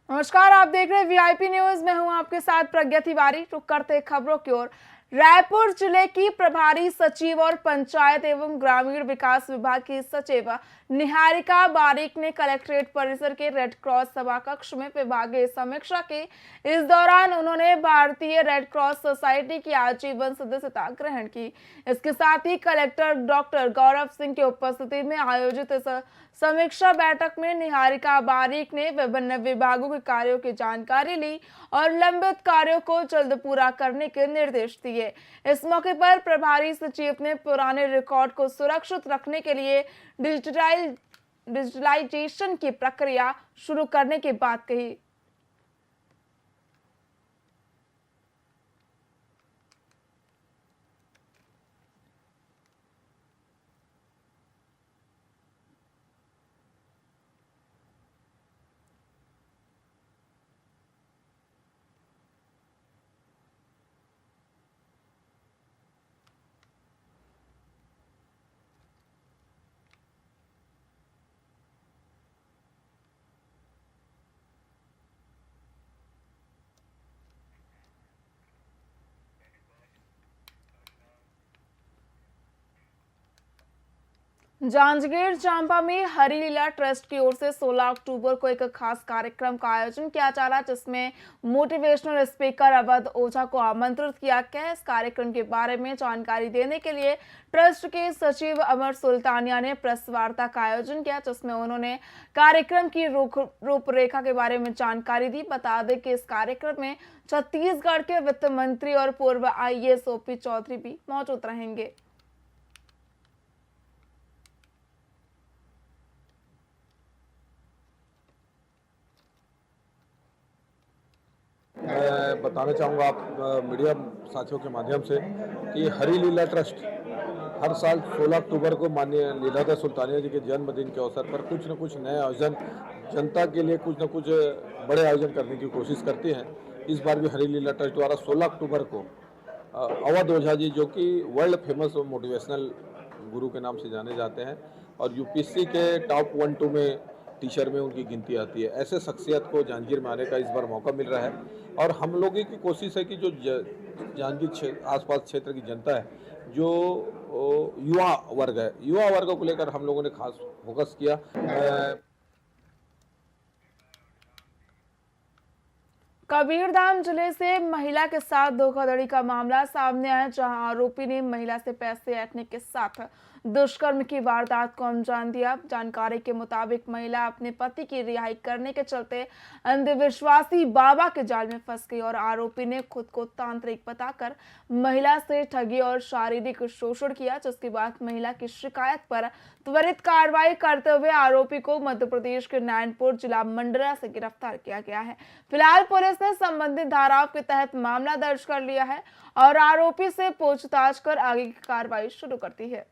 नमस्कार, आप देख रहे हैं वीआईपी न्यूज। मैं हूं आपके साथ प्रज्ञा तिवारी। रुक करते खबरों की ओर। रायपुर जिले की प्रभारी सचिव और पंचायत एवं ग्रामीण विकास विभाग की सचिव निहारिका बारिक ने कलेक्ट्रेट परिसर के रेड क्रॉस सभा कक्ष में विभागीय समीक्षा की। इस दौरान उन्होंने भारतीय रेड क्रॉस सोसाइटी की आजीवन सदस्यता ग्रहण की। इसके साथ ही कलेक्टर डॉक्टर गौरव सिंह की उपस्थिति में आयोजित इस समीक्षा बैठक में निहारिका बारिक ने विभिन्न विभागों के कार्यों की जानकारी ली और लंबित कार्यों को जल्द पूरा करने के निर्देश दिए। इस मौके पर प्रभारी सचिव ने पुराने रिकॉर्ड को सुरक्षित रखने के लिए डिजिटलाइजेशन की प्रक्रिया शुरू करने की बात कही। जांजगीर चांपा में हरी लीला ट्रस्ट की ओर से 16 अक्टूबर को एक खास कार्यक्रम का आयोजन किया जा रहा है, जिसमें मोटिवेशनल स्पीकर अवध ओझा को आमंत्रित किया गया। इस कार्यक्रम के बारे में जानकारी देने के लिए ट्रस्ट के सचिव अमर सुल्तानिया ने प्रेस वार्ता का आयोजन किया, जिसमें उन्होंने कार्यक्रम की रूपरेखा के बारे में जानकारी दी। बता दें कि इस कार्यक्रम में छत्तीसगढ़ के वित्त मंत्री और पूर्व आईएएस ओपी चौधरी भी मौजूद रहेंगे। मैं बताना चाहूँगा आप मीडिया साथियों के माध्यम से कि हरी लीला ट्रस्ट हर साल 16 अक्टूबर को माननीय लीलाधर सुल्तानिया जी के जन्मदिन के अवसर पर कुछ न कुछ नए आयोजन, जनता के लिए कुछ न कुछ बड़े आयोजन करने की कोशिश करती हैं। इस बार भी हरी लीला ट्रस्ट द्वारा 16 अक्टूबर को अवध ओझा जी, जो कि वर्ल्ड फेमस मोटिवेशनल गुरु के नाम से जाने जाते हैं और यूपीएससी के टॉप 1-2 में टीचर में उनकी गिनती आती है, ऐसे शख्सियत को जांजगीर में आने का इस बार मौका मिल रहा है। और हम लोगों की कोशिश है कि जो जांजगीर आसपास क्षेत्र की जनता है, जो युवा वर्ग है, युवा वर्ग को लेकर हम लोगों ने खास फोकस किया। कबीरधाम जिले से महिला के साथ धोखाधड़ी का मामला सामने आया, जहां आरोपी ने महिला से पैसे ऐंठने के साथ दुष्कर्म की वारदात को अंजाम दिया। जानकारी के मुताबिक महिला अपने पति की रिहाई करने के चलते अंधविश्वासी बाबा के जाल में फंस गई और आरोपी ने खुद को तांत्रिक बताकर महिला से ठगी और शारीरिक शोषण किया, जिसके बाद महिला की शिकायत पर त्वरित कार्रवाई करते हुए आरोपी को मध्य प्रदेश के नैनपुर जिला मंडला से गिरफ्तार किया गया है। फिलहाल पुलिस ने संबंधित धाराओं के तहत मामला दर्ज कर लिया है और आरोपी से पूछताछ कर आगे की कार्रवाई शुरू कर दी है।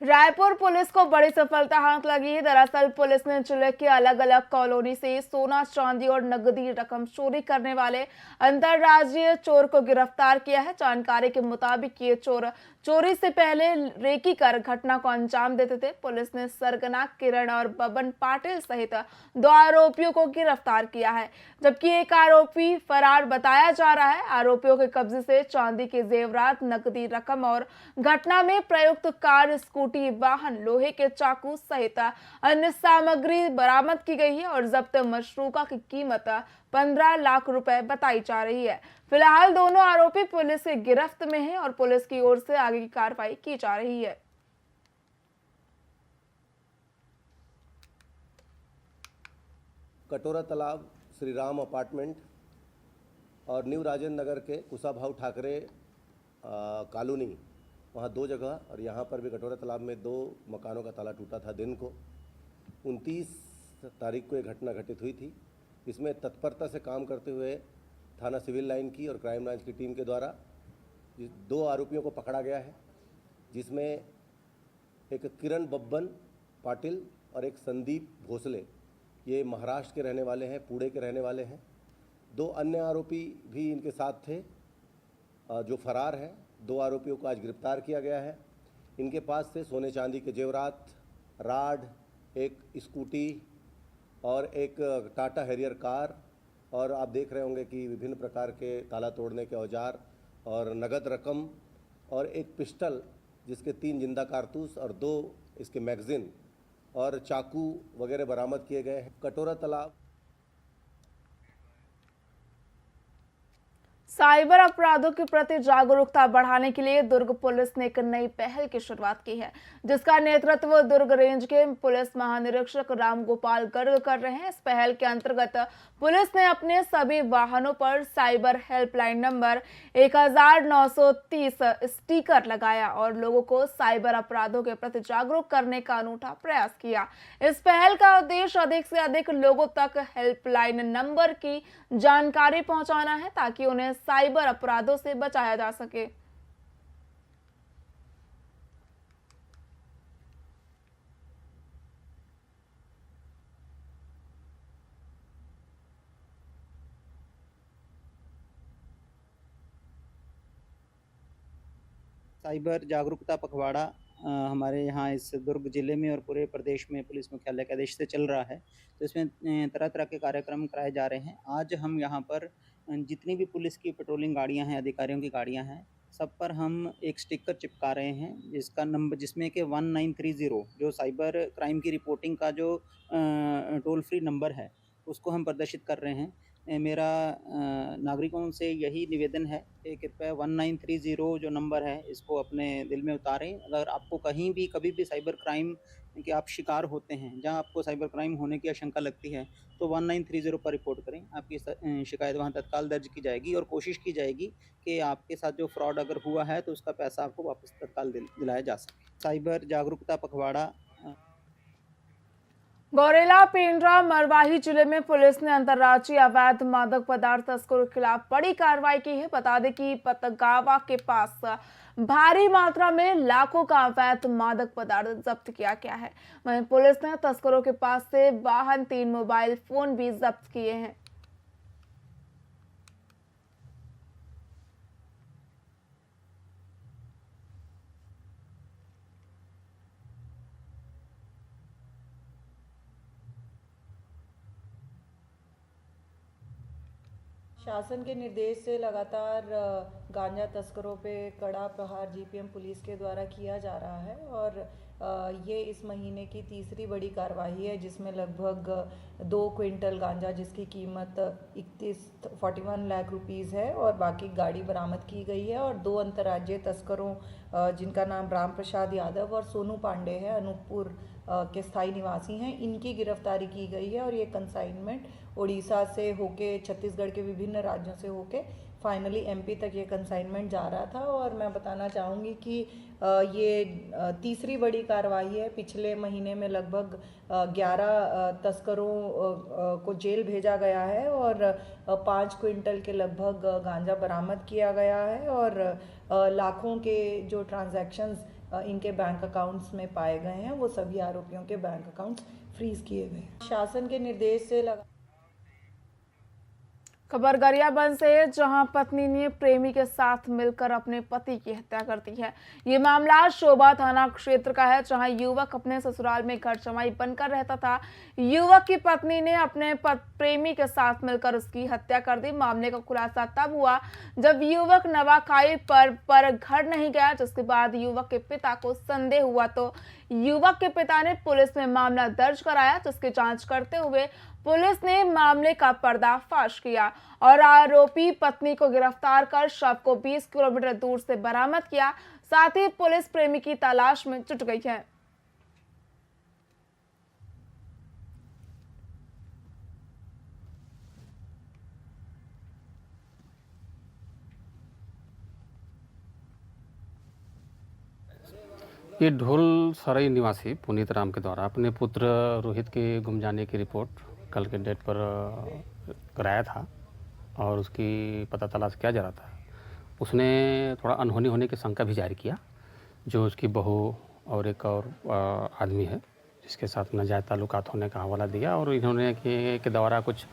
रायपुर पुलिस को बड़ी सफलता हाथ लगी है। दरअसल पुलिस ने जिले के अलग अलग कॉलोनी से सोना, चांदी और नकदी रकम चोरी करने वाले अंतरराज्यीय चोर को गिरफ्तार किया है। जानकारी के मुताबिक ये चोर चोरी से पहले रेकी कर घटना को अंजाम देते थे। पुलिस ने सरगना, किरण और बबन पाटिल सहित 2 आरोपियों को गिरफ्तार किया है, जबकि एक आरोपी फरार बताया जा रहा है। आरोपियों के कब्जे से चांदी के जेवरात, नकदी रकम और घटना में प्रयुक्त कार, स्कूटी, वाहन, लोहे के चाकू सहित अन्य सामग्री बरामद की गई है और जब्त मशरूका की कीमत 15 लाख रुपए बताई जा रही है। फिलहाल दोनों आरोपी पुलिस की गिरफ्त में हैं और पुलिस की ओर से आगे की कार्रवाई की जा रही है। कटोरा तालाब, श्री राम अपार्टमेंट और न्यू राजेंद्र नगर के कुशाभाऊ ठाकरे कॉलोनी, वहाँ 2 जगह, और यहाँ पर भी कटोरा तालाब में 2 मकानों का ताला टूटा था दिन को। 29 तारीख को ये घटना घटित हुई थी। इसमें तत्परता से काम करते हुए थाना सिविल लाइन की और क्राइम ब्रांच की टीम के द्वारा 2 आरोपियों को पकड़ा गया है, जिसमें एक किरण बब्बन पाटिल और एक संदीप भोसले, ये महाराष्ट्र के रहने वाले हैं, पुणे के रहने वाले हैं। 2 अन्य आरोपी भी इनके साथ थे जो फरार हैं। 2 आरोपियों को आज गिरफ्तार किया गया है। इनके पास से सोने चांदी के जेवरात, राड, एक स्कूटी और एक टाटा हैरियर कार, और आप देख रहे होंगे कि विभिन्न प्रकार के ताला तोड़ने के औजार और नगद रकम और एक पिस्टल जिसके 3 जिंदा कारतूस और 2 इसके मैगजीन और चाकू वगैरह बरामद किए गए हैं। कटोरा तालाब साइबर अपराधों के प्रति जागरूकता बढ़ाने के लिए दुर्ग पुलिस ने एक नई पहल की शुरुआत की है, जिसका नेतृत्व दुर्ग रेंज के पुलिस महानिरीक्षक राम गोपाल गर्ग कर रहे हैं। इस पहल के अंतर्गत पुलिस ने अपने सभी वाहनों पर साइबर हेल्पलाइन नंबर 1930 स्टिकर लगाया और लोगों को साइबर अपराधों के प्रति जागरूक करने का अनूठा प्रयास किया। इस पहल का उद्देश्य अधिक से अधिक लोगों तक हेल्पलाइन नंबर की जानकारी पहुंचाना है, ताकि उन्हें साइबर अपराधों से बचाया जा सके। साइबर जागरूकता पखवाड़ा हमारे यहाँ इस दुर्ग जिले में और पूरे प्रदेश में पुलिस मुख्यालय के आदेश से चल रहा है। तो इसमें तरह तरह के कार्यक्रम कराए जा रहे हैं। आज हम यहाँ पर जितनी भी पुलिस की पेट्रोलिंग गाड़ियाँ हैं, अधिकारियों की गाड़ियाँ हैं, सब पर हम एक स्टिकर चिपका रहे हैं, जिसका नंबर जिसमें कि 1930 जो साइबर क्राइम की रिपोर्टिंग का जो टोल फ्री नंबर है, उसको हम प्रदर्शित कर रहे हैं। मेरा नागरिकों से यही निवेदन है कि कृपया 1930 जो नंबर है, इसको अपने दिल में उतारें। अगर आपको कहीं भी कभी भी साइबर क्राइम के आप शिकार होते हैं, जहां आपको साइबर क्राइम होने की आशंका लगती है, तो 1930 पर रिपोर्ट करें। आपकी शिकायत वहां तत्काल दर्ज की जाएगी और कोशिश की जाएगी कि आपके साथ जो फ्रॉड अगर हुआ है तो उसका पैसा आपको वापस तत्काल दिलाया जा सके। साइबर जागरूकता पखवाड़ा गौरेला, पेंड्रा, मरवाही जिले में पुलिस ने अंतर्राज्यीय अवैध मादक पदार्थ तस्करों के खिलाफ बड़ी कार्रवाई की है। बता दें कि पतगावा के पास भारी मात्रा में लाखों का अवैध मादक पदार्थ जब्त किया गया है। वहीं पुलिस ने तस्करों के पास से वाहन, 3 मोबाइल फोन भी जब्त किए हैं। शासन के निर्देश से लगातार गांजा तस्करों पे कड़ा प्रहार जीपीएम पुलिस के द्वारा किया जा रहा है और ये इस महीने की तीसरी बड़ी कार्रवाई है, जिसमें लगभग 2 क्विंटल गांजा जिसकी कीमत 41 लाख रुपीस है और बाकी गाड़ी बरामद की गई है। और 2 अंतर्राज्यीय तस्करों जिनका नाम राम प्रसाद यादव और सोनू पांडे है, अनूपपुर के स्थायी निवासी हैं, इनकी गिरफ्तारी की गई है। और ये कंसाइनमेंट उड़ीसा से होके, छत्तीसगढ़ के विभिन्न राज्यों से होके फाइनली एमपी तक ये कंसाइनमेंट जा रहा था। और मैं बताना चाहूँगी कि ये तीसरी बड़ी कार्रवाई है। पिछले महीने में लगभग 11 तस्करों को जेल भेजा गया है और 5 क्विंटल के लगभग गांजा बरामद किया गया है और लाखों के जो ट्रांजैक्शंस इनके बैंक अकाउंट्स में पाए गए हैं, वो सभी आरोपियों के बैंक अकाउंट्स फ्रीज किए गए हैं। शासन के निर्देश से खबर गरियाबंद से है, जहां पत्नी ने प्रेमी के साथ मिलकर अपने पति की हत्या कर दी है। ये मामला शोभा थाना क्षेत्र का है, जहां युवक अपने ससुराल में घर जमाई बनकर रहता था। युवक की पत्नी ने अपने प्रेमी के साथ मिलकर उसकी हत्या कर दी। मामले का खुलासा तब हुआ जब युवक नवाखाई पर घर नहीं गया, जिसके बाद युवक के पिता को संदेह हुआ तो युवक के पिता ने पुलिस में मामला दर्ज कराया, जिसकी जांच करते हुए पुलिस ने मामले का पर्दाफाश किया और आरोपी पत्नी को गिरफ्तार कर शव को 20 किलोमीटर दूर से बरामद किया। साथ ही पुलिस प्रेमी की तलाश में जुट गई है। ये ढोल सराय निवासी पुनीत राम के द्वारा अपने पुत्र रोहित के गुम जाने की रिपोर्ट कल के डेट पर कराया था और उसकी पता तलाश किया जा रहा था। उसने थोड़ा अनहोनी होने की शंका भी जाहिर किया, जो उसकी बहू और एक और आदमी है जिसके साथ नाजायज़ ताल्लुकात होने का हवाला दिया और इन्होंने के द्वारा कुछ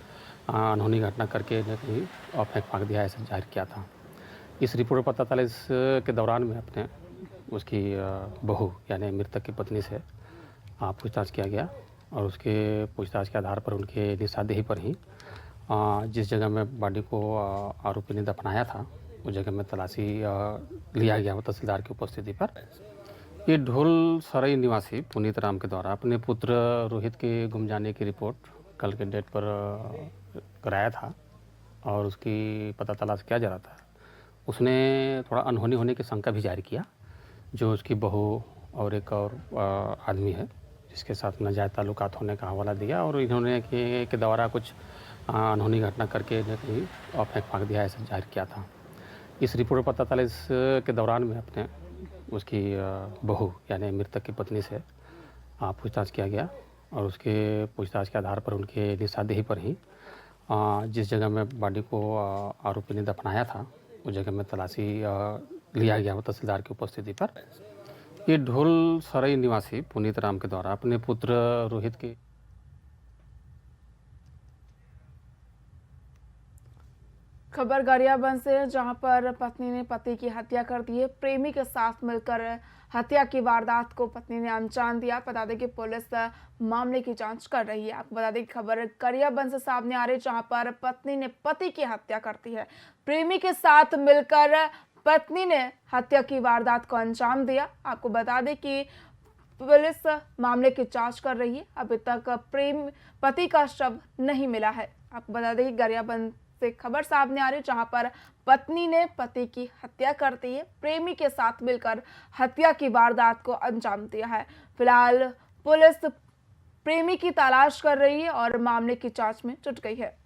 अनहोनी घटना करके कहीं और फेंक फाँक दिया, ऐसा जाहिर किया था। इस रिपोर्ट पर पता चला के दौरान में अपने उसकी बहू यानी मृतक की पत्नी से पूछताछ किया गया और उसके पूछताछ के आधार पर उनके निशानदेही पर ही जिस जगह में बॉडी को आरोपी ने दफनाया था उस जगह में तलाशी लिया गया तहसीलदार की उपस्थिति पर। ये ढोल सराय निवासी पुनीत राम के द्वारा अपने पुत्र रोहित के गुम जाने की रिपोर्ट कल के डेट पर कराया था और उसकी पता तलाश किया जा रहा था। उसने थोड़ा अनहोनी होने की शंका भी जाहिर किया, जो उसकी बहू और एक और आदमी है जिसके साथ नाजायज़ ताल्लुकात होने का हवाला दिया और इन्होंने के द्वारा कुछ अनहोनी घटना करके कहीं और फेंक फाँक दिया, ऐसा जाहिर किया था। इस रिपोर्ट पर पता चला के दौरान में अपने उसकी बहू यानी मृतक की पत्नी से पूछताछ किया गया और उसके पूछताछ के आधार पर उनके निशानदेही पर ही जिस जगह में बॉडी को आरोपी ने दफनाया था उस जगह में तलाशी लिया गया तहसीलदार की उपस्थिति पर। ये ढोल सराय निवासी पुनीत राम के द्वारा अपने पुत्र रोहित के खबर गरियाबंद से, जहां पर पत्नी ने पति की हत्या कर दी है। प्रेमी के साथ मिलकर हत्या की वारदात को पत्नी ने अंजाम दिया। बता दें कि पुलिस मामले की जांच कर रही है। आपको बता दें कि खबर गरियाबंद से सामने आ रही है, जहां पर पत्नी ने पति की हत्या कर दी है। प्रेमी के साथ मिलकर पत्नी ने हत्या की वारदात को अंजाम दिया। आपको बता दें कि पुलिस मामले की जांच कर रही है। अभी तक पति का शव नहीं मिला है। आपको बता दें कि गरियाबंद से खबर सामने आ रही है, जहां पर पत्नी ने पति की हत्या कर दी है। प्रेमी के साथ मिलकर हत्या की वारदात को अंजाम दिया है। फिलहाल पुलिस प्रेमी की तलाश कर रही है और मामले की जांच में जुट गई है।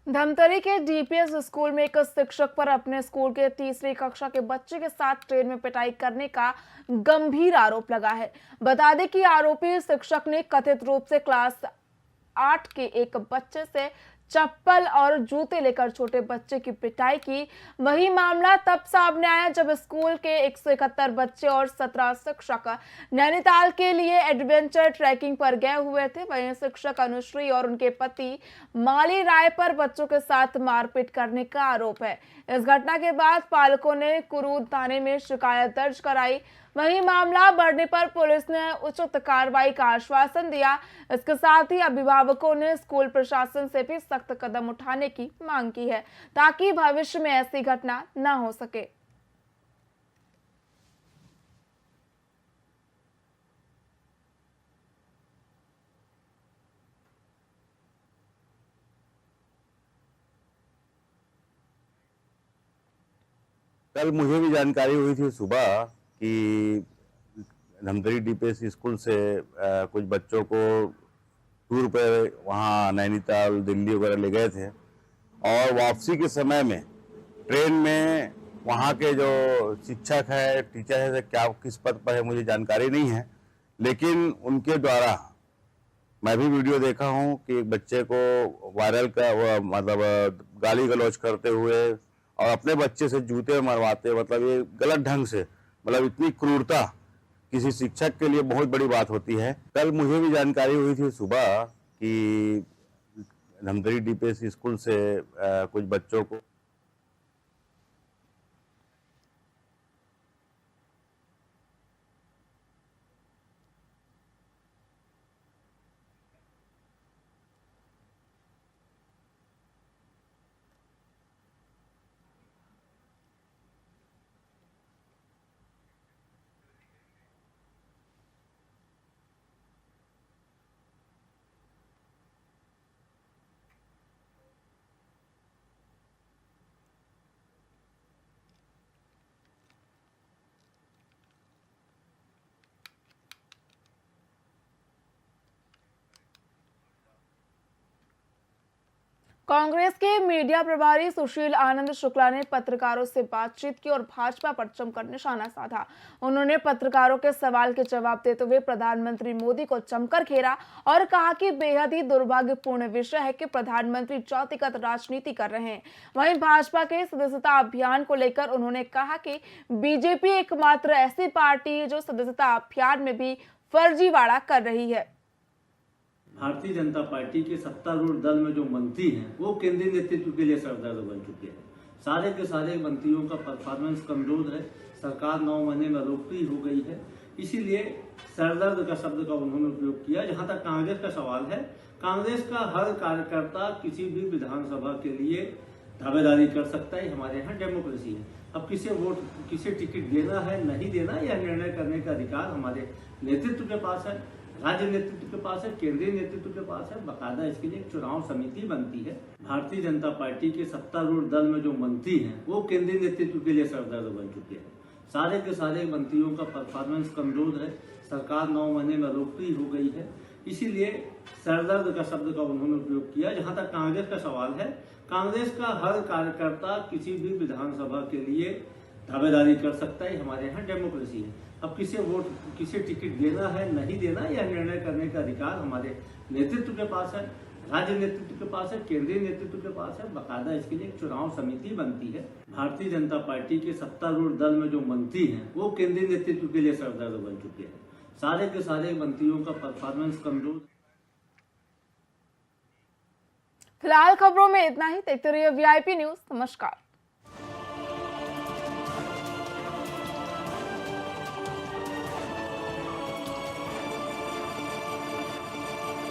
धमतरी के डीपीएस स्कूल में एक शिक्षक पर अपने स्कूल के तीसरी कक्षा के बच्चे के साथ ट्रेन में पिटाई करने का गंभीर आरोप लगा है। बता दें कि आरोपी शिक्षक ने कथित रूप से क्लास 8 के एक बच्चे से चप्पल और जूते लेकर छोटे बच्चे की पिटाई की। वही मामला तब सामने आया जब स्कूल के 171 बच्चे और 17 शिक्षक नैनीताल के लिए एडवेंचर ट्रैकिंग पर गए हुए थे। वहीं शिक्षक अनुश्री और उनके पति माली राय पर बच्चों के साथ मारपीट करने का आरोप है। इस घटना के बाद पालकों ने कुरूद थाने में शिकायत दर्ज कराई। वहीं मामला बढ़ने पर पुलिस ने उचित कार्रवाई का आश्वासन दिया। इसके साथ ही अभिभावकों ने स्कूल प्रशासन से भी सख्त कदम उठाने की मांग की है, ताकि भविष्य में ऐसी घटना न हो सके। कल मुझे भी जानकारी हुई थी सुबह कि धमतरी डीपीएस स्कूल से कुछ बच्चों को टूर पे वहाँ नैनीताल दिल्ली वगैरह ले गए थे और वापसी के समय में ट्रेन में वहाँ के जो शिक्षक है, टीचर है, क्या किस पद पर है मुझे जानकारी नहीं है, लेकिन उनके द्वारा मैं भी वीडियो देखा हूँ कि एक बच्चे को वायरल का मतलब गाली गलौज करते हुए और अपने बच्चे से जूते मरवाते, मतलब ये गलत ढंग से, मतलब इतनी क्रूरता किसी शिक्षक के लिए बहुत बड़ी बात होती है। कल मुझे भी जानकारी हुई थी सुबह कि धमतरी डीपीएस स्कूल से कुछ बच्चों को कांग्रेस के मीडिया प्रभारी सुशील आनंद शुक्ला ने पत्रकारों से बातचीत की और भाजपा पर जमकर निशाना साधा। उन्होंने पत्रकारों के सवाल के जवाब देते हुए प्रधानमंत्री मोदी को जमकर घेरा और कहा कि बेहद ही दुर्भाग्यपूर्ण विषय है कि प्रधानमंत्री जातिगत राजनीति कर रहे हैं। वहीं भाजपा के सदस्यता अभियान को लेकर उन्होंने कहा कि बीजेपी एकमात्र ऐसी पार्टी है जो सदस्यता अभियान में भी फर्जीवाड़ा कर रही है। भारतीय जनता पार्टी के सत्तारूढ़ दल में जो मंत्री हैं वो केंद्रीय नेतृत्व के लिए सरदर्द बन चुके हैं। सारे के सारे मंत्रियों का परफॉर्मेंस कमजोर है। सरकार 9 महीने में लोकप्रिय हो गई है, इसीलिए सरदर्द का शब्द का उन्होंने उपयोग किया। जहां तक कांग्रेस का सवाल है, कांग्रेस का हर कार्यकर्ता किसी भी विधानसभा के लिए दावेदारी कर सकता है। हमारे यहाँ डेमोक्रेसी है। अब किसे टिकट देना है नहीं देना, यह निर्णय करने का अधिकार हमारे नेतृत्व के पास है, राज्य नेतृत्व के पास है, केंद्रीय नेतृत्व के पास है। बाकायदा इसके लिए एक चुनाव समिति बनती है। भारतीय जनता पार्टी के सत्तारूढ़ दल में जो मंत्री हैं वो केंद्रीय नेतृत्व के लिए सरदर्द बन चुके हैं। सारे के सारे मंत्रियों का परफॉर्मेंस कमजोर है। सरकार 9 महीने में लोकप्रिय हो गई है, इसीलिए सरदर्द का शब्द का उन्होंने उपयोग किया। जहां तक कांग्रेस का सवाल है, कांग्रेस का हर कार्यकर्ता किसी भी विधानसभा के लिए दावेदारी कर सकता है। हमारे यहाँ डेमोक्रेसी है। अब किसे टिकट देना है नहीं देना, यह निर्णय करने का अधिकार हमारे नेतृत्व के पास है, राज्य नेतृत्व के पास है, केंद्रीय नेतृत्व के पास है। बाकायदा इसके लिए एक चुनाव समिति बनती है। भारतीय जनता पार्टी के सत्तारूढ़ दल में जो मंत्री हैं वो केंद्रीय नेतृत्व के लिए सरदर्द बन चुके हैं। सारे के सारे मंत्रियों का परफॉर्मेंस कमजोर। फिलहाल खबरों में इतना ही। देखते रहिए VIP न्यूज। नमस्कार।